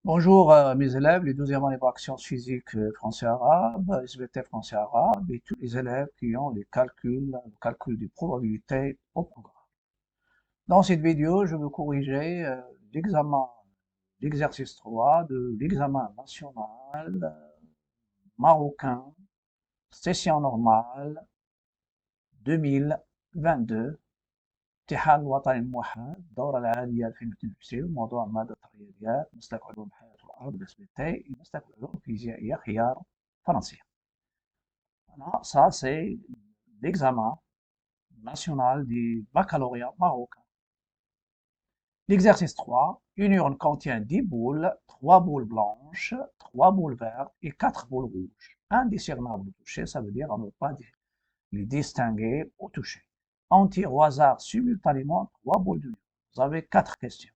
Bonjour mes élèves, les 12e année bac sciences physiques français-arabe, SVT français-arabe et tous les élèves qui ont le calcul des probabilités au programme. Dans cette vidéo, je veux corriger l'examen, l'exercice 3 de l'examen national marocain, session normale 2022. امتحان الوطني الموحد الدورة العادية 2022 موضوع مادة الرياضيات مسلك علوم الحياة والأرض اس بي تي مسلك العلوم الفيزيائية خيار فرنسية. Voilà, ça c'est l'examen national du baccalauréat marocain. L'exercice 3, une urne contient 10 boules, 3 boules blanches, 3 boules vertes et 4 boules rouges. Indiscernable au toucher, ça veut dire on ne peut pas les distinguer au toucher. On tire au hasard simultanément 3 boules de l'urne. Vous avez 4 questions.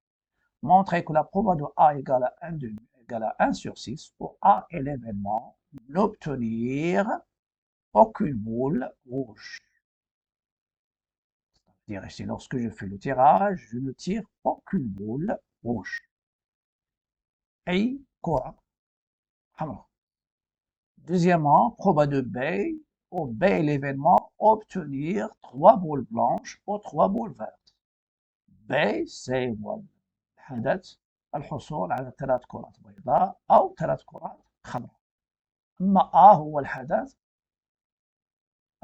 Montrez que la proba de A égale à 1 demi égale à 1 sur 6 pour A est l'événement n'obtenir aucune boule rouge. C'est-à-dire ici, lorsque je fais le tirage, je ne tire aucune boule rouge. أي كرة حمراء. Deuxièmement, proba de B, où B est l'événement obtenir 3 boules blanches ou 3 boules vertes. B c'est الحدث الحصول على 3 كرات بيضاء أو 3 كرات خضراء. أما A هو الحدث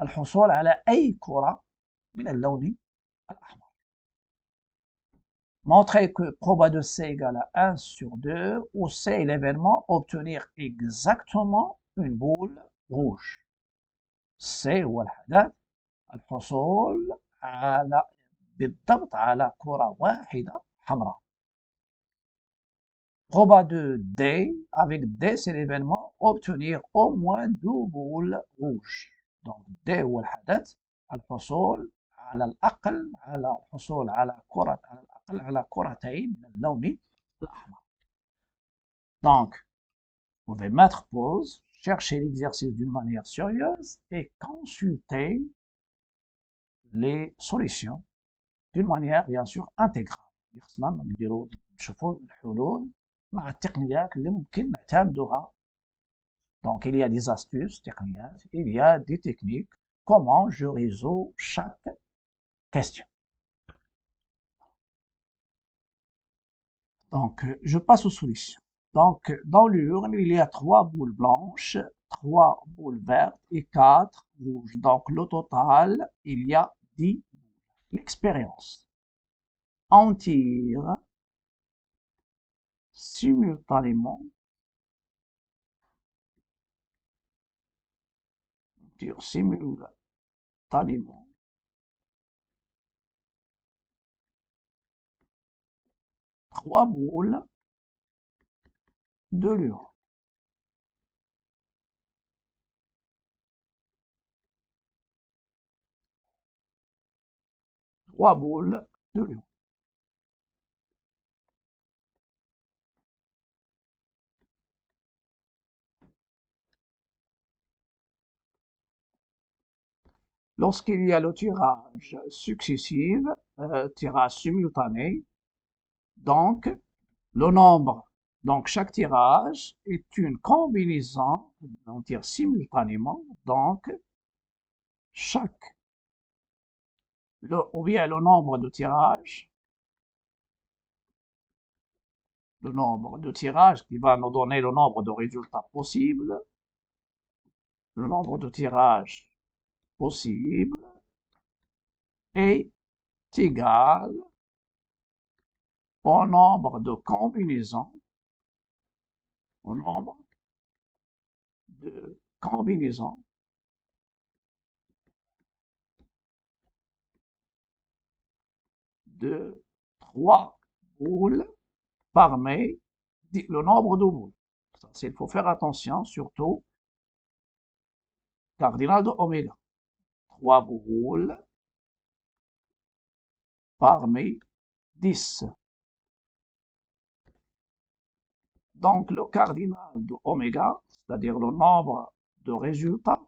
الحصول على أي كرة من اللون الأحمر. Montrer que proba de C égale à 1 sur 2, où C est l'événement obtenir exactement une boule rouge. C هو الحدث الحصول على بالضبط على كرة واحدة حمراء. Proba de D, avec D c'est l'événement obtenir au moins 2 boules rouges. Donc D هو الحدث الحصول على الأقل على الحصول على كرة على الأقل على كرتين من اللون الأحمر. Donc, vous pouvez mettre pause, chercher l'exercice d'une manière sérieuse et consulter les solutions d'une manière bien sûr intégrale. خصنا نديرو نشوفوا الحلول مع التقنيات اللي ممكن نعتمدوها. Donc il y a des astuces techniques, il y a des techniques. Comment je résous chaque question. Donc je passe aux solutions. Donc dans l'urne, il y a 3 boules blanches, 3 boules vertes et 4 rouges. Donc le total, il y a 10 boules. L'expérience. On tire simultanément trois boules de l'urne. Trois boules de l'urne. Lorsqu'il y a le tirage successif, tirage simultané, donc le nombre, donc chaque tirage est une combinaison, on tire simultanément, donc chaque, ou bien le nombre de tirages qui va nous donner le nombre de résultats possibles, le nombre de tirages possibles est égal au nombre de combinaisons, au nombre de combinaisons de 3 boules parmi le nombre de boules. Il faut faire attention, surtout, cardinal de oméga. 3 boules parmi 10. Donc le cardinal de oméga, c'est-à-dire le nombre de résultats,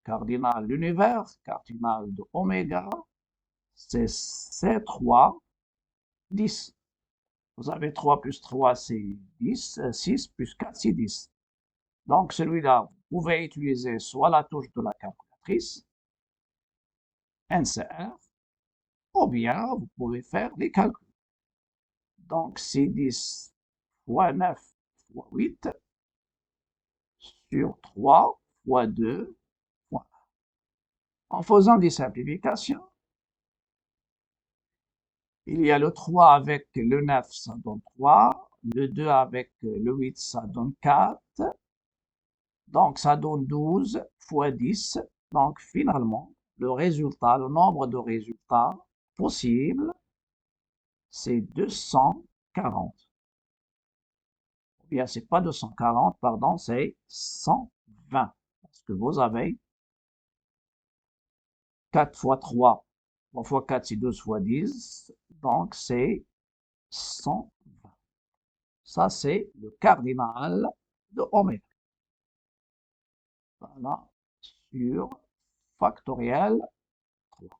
cardinal l'univers, cardinal de oméga, c'est C3, 10. Vous avez 3 plus 3, c'est 10. 6 plus 4, c'est 10. Donc, celui-là, vous pouvez utiliser soit la touche de la calculatrice, NCR, ou bien vous pouvez faire les calculs. Donc, c'est 10 fois 9 fois 8 sur 3 fois 2 fois 1. En faisant des simplifications, il y a le 3 avec le 9, ça donne 3. Le 2 avec le 8, ça donne 4. Donc, ça donne 12 fois 10. Donc, finalement, le résultat, le nombre de résultats possibles, c'est 240. Ou bien, c'est pas 240, pardon, c'est 120. Parce que vous avez 4 fois 3. 3 fois 4, c'est 12 fois 10. Donc, c'est 120. Ça, c'est le cardinal de oméga. Voilà, sur factoriel 3.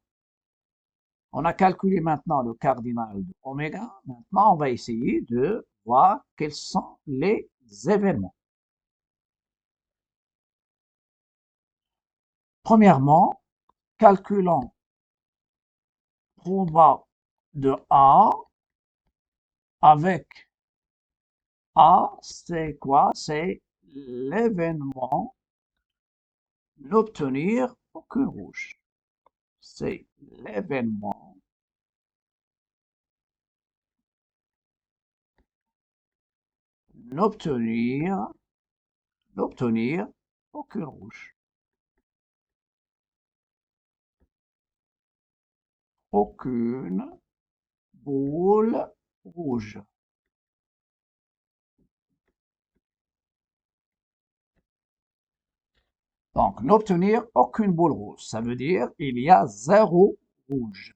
On a calculé maintenant le cardinal de oméga. Maintenant, on va essayer de voir quels sont les événements. Premièrement, calculons proba de A avec A, c'est quoi? C'est l'événement n'obtenir aucune rouge. C'est l'événement n'obtenir aucune rouge. Aucune boule rouge. Donc, n'obtenir aucune boule rouge, ça veut dire il y a 0 rouge.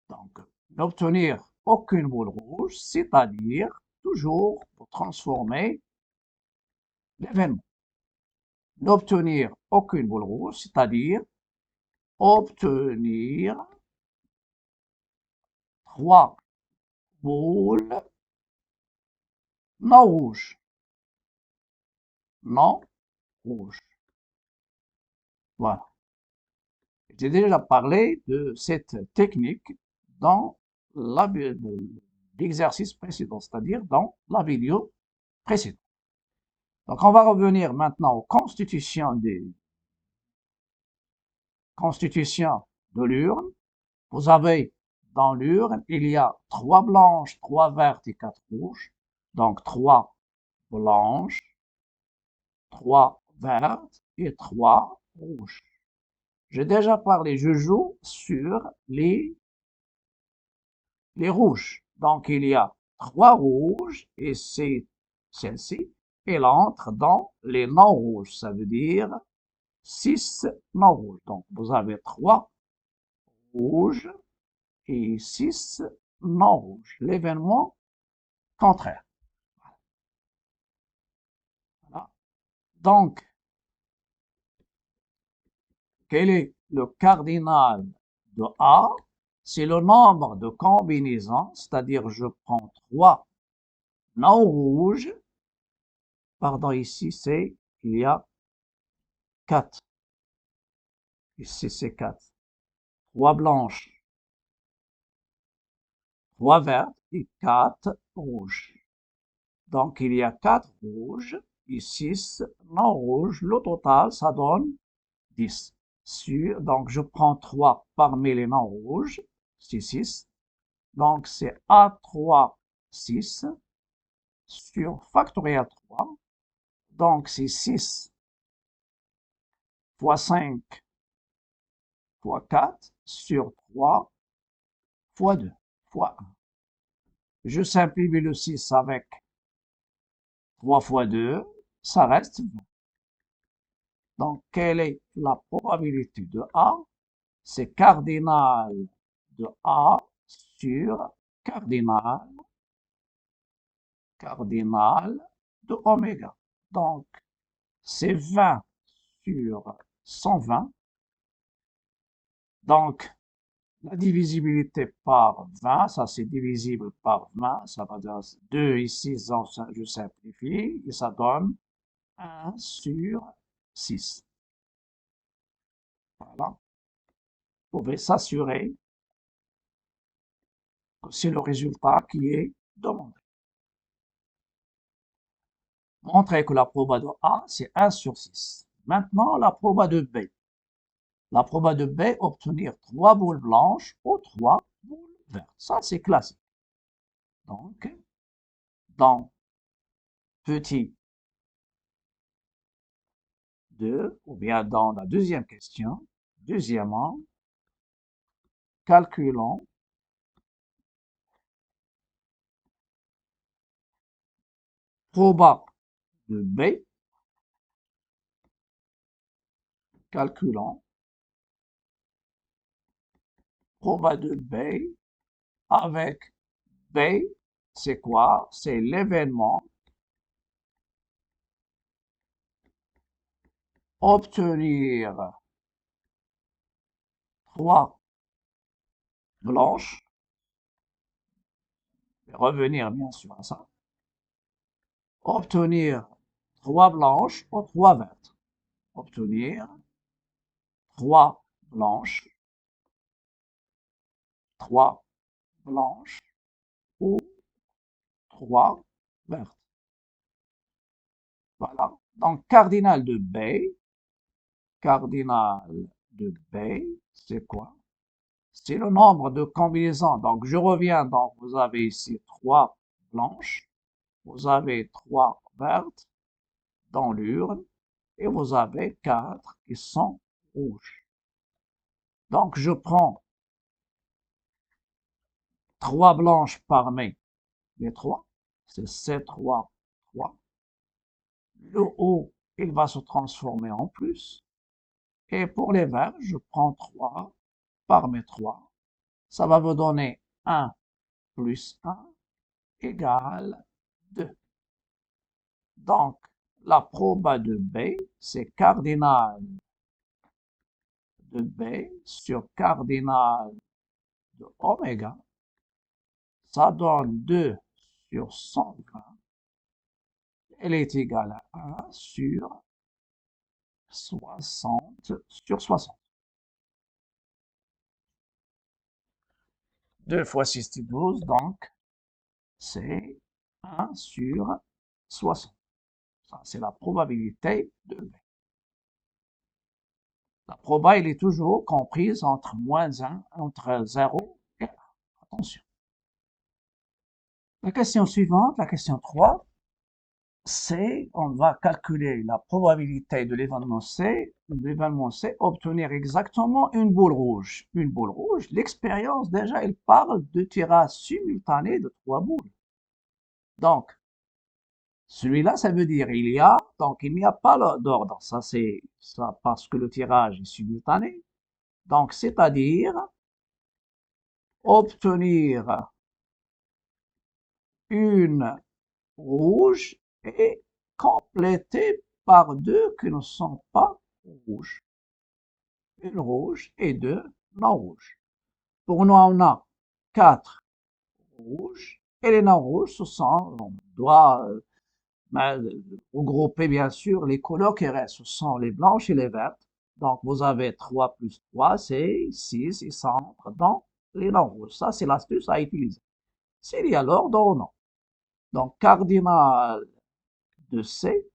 Donc, n'obtenir aucune boule rouge, c'est-à-dire toujours pour transformer l'événement. N'obtenir aucune boule rouge, c'est-à-dire obtenir 3 boules non rouges. Non rouges. Voilà. J'ai déjà parlé de cette technique dans l'exercice précédent, c'est-à-dire dans la vidéo précédente. Donc, on va revenir maintenant aux constitutions de l'urne. Vous avez dans l'urne, il y a 3 blanches, 3 vertes et 4 rouges. Donc, 3 blanches, 3 vertes et 3 rouges. J'ai déjà parlé, je joue sur les rouges. Donc, il y a 3 rouges et c'est celle-ci. Elle entre dans les non rouges. Ça veut dire 6 non rouges. Donc, vous avez 3 rouges et 6 non rouges. L'événement contraire. Voilà. Donc, quel est le cardinal de A? C'est le nombre de combinaisons, c'est-à-dire je prends 3 non rouges. Pardon, ici c'est, il y a 4. Ici c'est 4. 3 blanches, 3 vertes et 4 rouges. Donc il y a 4 rouges et 6 non rouges. Le total, ça donne 10. Donc je prends 3 parmi les non rouges, c'est 6. Donc c'est A3, 6 sur factoriel 3. Donc c'est 6 fois 5 fois 4 sur 3 fois 2 fois 1. Je simplifie le 6 avec 3 fois 2, ça reste 20. Donc, quelle est la probabilité de A? C'est cardinal de A sur cardinal de oméga. Donc, c'est 20 sur 120. Donc, La divisibilité par 20, ça c'est divisible par 20, ça va dire 2 ici, je simplifie, et ça donne 1 sur 6. Voilà. Vous pouvez s'assurer que c'est le résultat qui est demandé. Montrer que la proba de A, c'est 1 sur 6. Maintenant, la proba de B. La proba de B, obtenir 3 boules blanches ou 3 boules vertes. Ça, c'est classique. Donc, dans petit 2, ou bien dans la deuxième question, deuxièmement, calculons proba de B, calculons proba de B avec B, c'est quoi? C'est l'événement obtenir 3 blanches, revenir bien sûr à ça, obtenir 3 blanches ou 3 vertes, obtenir 3 blanches, 3 blanches ou 3 vertes. Voilà. Donc, cardinal de B, c'est quoi? C'est le nombre de combinaisons. Donc, je reviens. Donc, vous avez ici 3 blanches, vous avez 3 vertes dans l'urne, et vous avez 4 qui sont rouges. Donc, je prends 3 blanches parmi les 3. C'est C3, 3. Le haut, il va se transformer en plus. Et pour les verts, je prends 3 parmi 3. Ça va vous donner 1 plus 1 égale 2. Donc, la proba de B, c'est cardinal de B sur cardinal de oméga. Ça donne 2 sur 120. Elle est égale à 1 sur 60 sur 60. 2 fois 6, c'est 12, donc c'est 1 sur 60. Ça, c'est la probabilité de B. La proba, elle est toujours comprise entre moins 1, entre 0 et 1. Attention. La question suivante, la question 3, c'est, on va calculer la probabilité de l'événement C, obtenir exactement une boule rouge. Une boule rouge, l'expérience déjà, elle parle de tirage simultané de 3 boules. Donc, celui-là, ça veut dire il n'y a pas d'ordre. Ça, c'est ça parce que le tirage est simultané. Donc, c'est-à-dire obtenir une rouge et compléter par 2 qui ne sont pas rouges. Une rouge et 2 non rouges. Pour nous, on a 4 rouges et les non rouges, on doit regrouper bien sûr les couleurs qui restent. Ce sont les blanches et les vertes. Donc, vous avez 3 plus 3, c'est 6 et ça entre dans les non rouges. Ça, c'est l'astuce à utiliser. S'il y a l'ordre ou non. Donc, cardinal de C,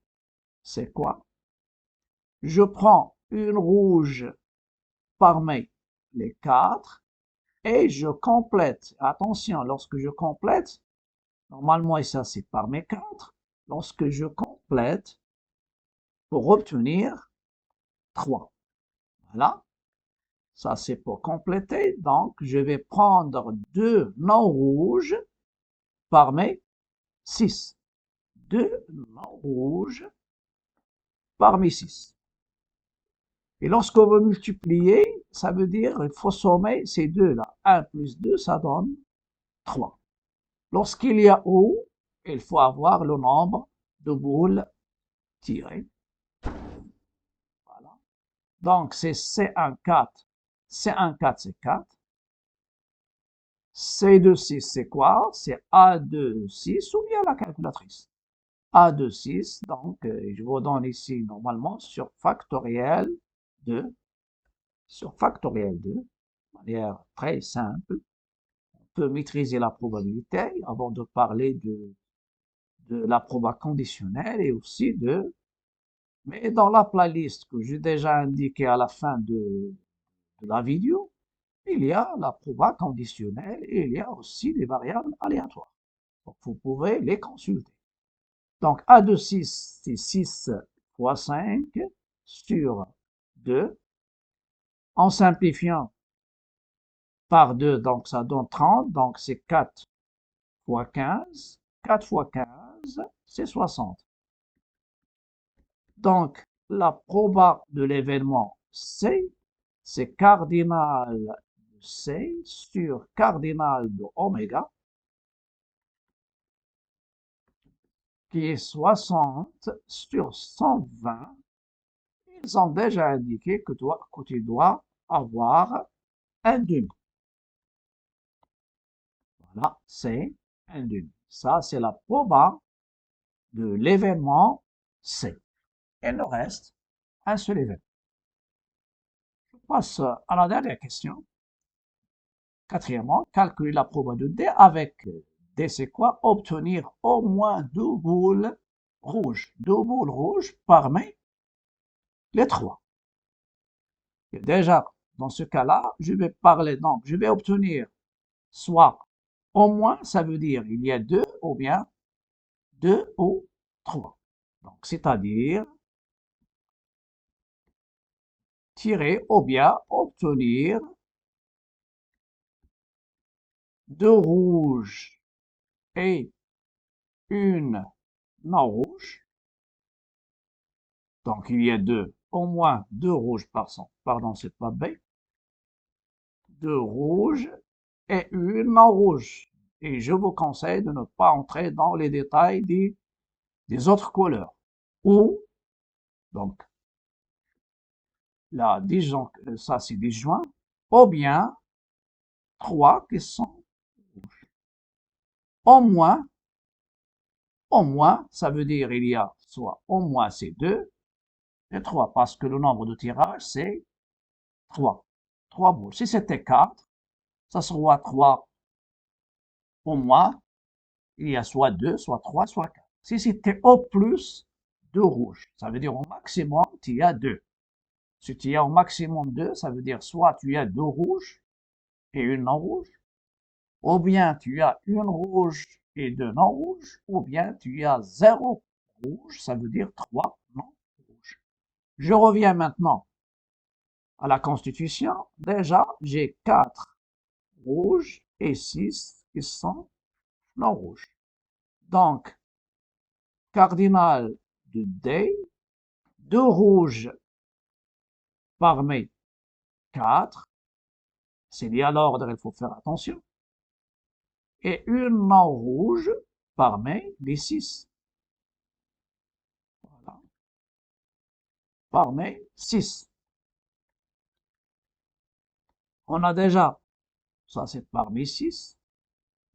c'est quoi? Je prends une rouge parmi les 4 et je complète. Attention, lorsque je complète, normalement, ça c'est parmi 4. Lorsque je complète pour obtenir 3. Voilà. Ça c'est pour compléter. Donc, je vais prendre 2 non rouges parmi 6. 2 non rouges parmi 6. Et lorsque vous multipliez, ça veut dire qu'il faut sommer ces deux-là. 1 plus 2, ça donne 3. Lorsqu'il y a O, il faut avoir le nombre de boules tirées. Voilà. Donc, c'est C1, 4. C1, 4, c'est 4. C de 6, c'est quoi? C'est A de 6 ou bien la calculatrice. A de 6, donc je vous donne ici normalement sur factoriel 2, de manière très simple. On peut maîtriser la probabilité avant de parler de la proba conditionnelle et aussi mais dans la playlist que j'ai déjà indiquée à la fin de la vidéo, il y a la proba conditionnelle et il y a aussi les variables aléatoires. Donc vous pouvez les consulter. Donc A de 6, c'est 6 fois 5 sur 2. En simplifiant par 2, donc ça donne 30, donc c'est 4 fois 15. 4 fois 15, c'est 60. Donc la proba de l'événement C, c'est cardinal de C sur cardinal de oméga, qui est 60 sur 120. Ils ont déjà indiqué que tu dois avoir un demi. Voilà, c'est un demi. Ça, c'est la proba de l'événement C. Il nous reste un seul événement. Je passe à la dernière question. Quatrièmement, calculer la proba de D avec D, c'est quoi? Obtenir au moins 2 boules rouges. 2 boules rouges parmi les 3. Et déjà, dans ce cas-là, je vais parler, donc je vais obtenir soit au moins, ça veut dire il y a 2 ou bien 2 ou 3. Donc, c'est-à-dire tirer ou bien obtenir 2 rouges et une non rouge. Donc, il y a au moins 2 rouges pardon, c'est pas B. 2 rouges et une non rouge. Et je vous conseille de ne pas entrer dans les détails des autres couleurs. Ou, donc, là, disons que ça c'est disjoint, ou bien 3 qui sont rouges. Au moins, ça veut dire il y a soit au moins c'est 2 et 3, parce que le nombre de tirages c'est 3. 3 boules. Si c'était 4, ça sera 3 au moins, il y a soit 2, soit 3, soit 4. Si c'était au plus 2 rouges, ça veut dire au maximum, tu y as 2. Si tu y as au maximum 2, ça veut dire soit tu as 2 rouges et une non rouge, ou bien tu as une rouge et 2 non rouges, ou bien tu as 0 rouge, ça veut dire 3 non rouges. Je reviens maintenant à la constitution. Déjà, j'ai 4 rouges et 6 qui sont non rouges. Donc, cardinal de D, 2 rouges parmi 4, c'est lié à l'ordre, il faut faire attention, et une non rouge parmi les 6. Voilà. Parmi 6. On a déjà, ça c'est parmi 6.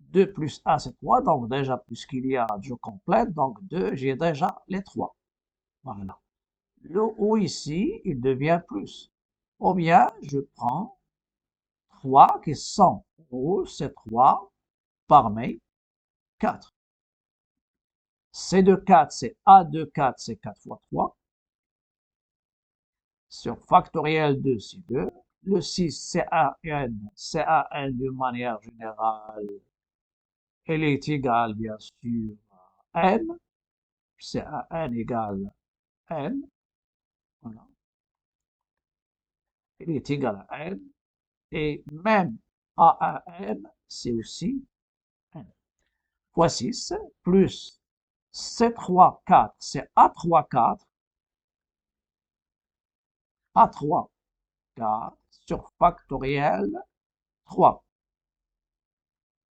2 plus 1 c'est 3, donc déjà puisqu'il y a, je complète, donc 2, j'ai déjà les 3. Voilà. Le ou ici, il devient plus. Ou bien, je prends 3 qui sont rouges, c'est 3 parmi 4. C de 4, c'est A de 4, c'est 4 fois 3. Sur factoriel 2, c'est 2. Le 6, c'est CAN de manière générale, elle est égale, bien sûr, à N. CAN égale N. Voilà. Elle est égale à N. Et même AAN, c'est aussi N. Fois 6, plus C3, 4, c'est A3, 4. A3, 4 sur factoriel 3.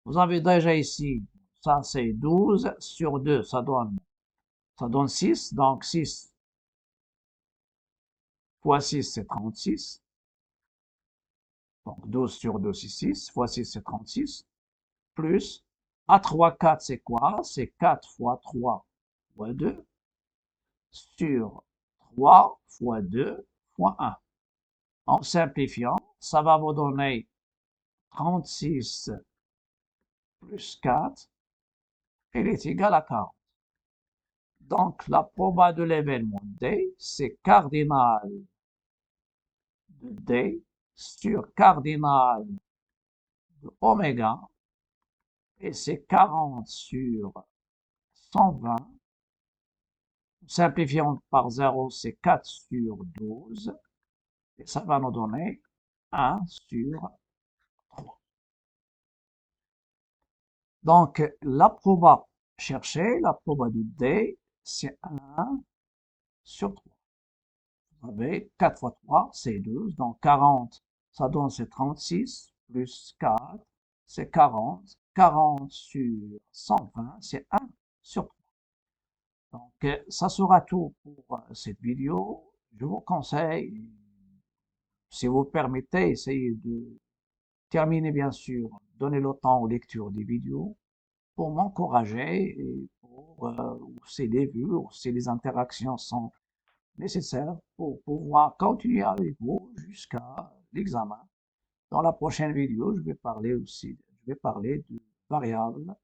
Vous avez déjà ici, ça c'est 12 sur 2, ça donne 6, donc 6 fois 6 c'est 36. Donc 12 sur 2 c'est 6, fois 6 c'est 36. plus A3, 4, c'est quoi? C'est 4 fois 3 fois 2 sur 3 fois 2 fois 1. En simplifiant, ça va vous donner 36 plus 4, il est égal à 40. Donc, la proba de l'événement D, c'est cardinal de D sur cardinal de oméga, et c'est 40 sur 120. Simplifiant par 0, c'est 4 sur 12, et ça va nous donner 1 sur 3. Donc, la proba cherchée, la proba de D, c'est 1 sur 3. Vous avez 4 fois 3, c'est 12. Donc 40, ça donne c'est 36, plus 4, c'est 40. 40 sur 120, c'est 1 sur 3. Donc ça sera tout pour cette vidéo. Je vous conseille, si vous permettez, essayez de terminer bien sûr, donnez le temps aux lectures des vidéos pour m'encourager et pour aussi les vues, aussi les interactions sont nécessaires pour pouvoir continuer avec vous jusqu'à l'examen. Dans la prochaine vidéo, je vais parler de variables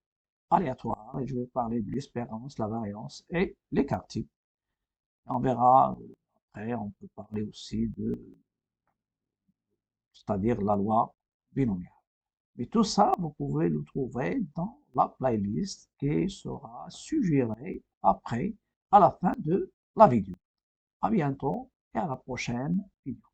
aléatoires et je vais parler de l'espérance, la variance et l'écart type. On verra après, on peut parler aussi c'est-à-dire la loi binomiale. Mais tout ça, vous pouvez le trouver dans la playlist qui sera suggérée après, à la fin de la vidéo. À bientôt et à la prochaine vidéo.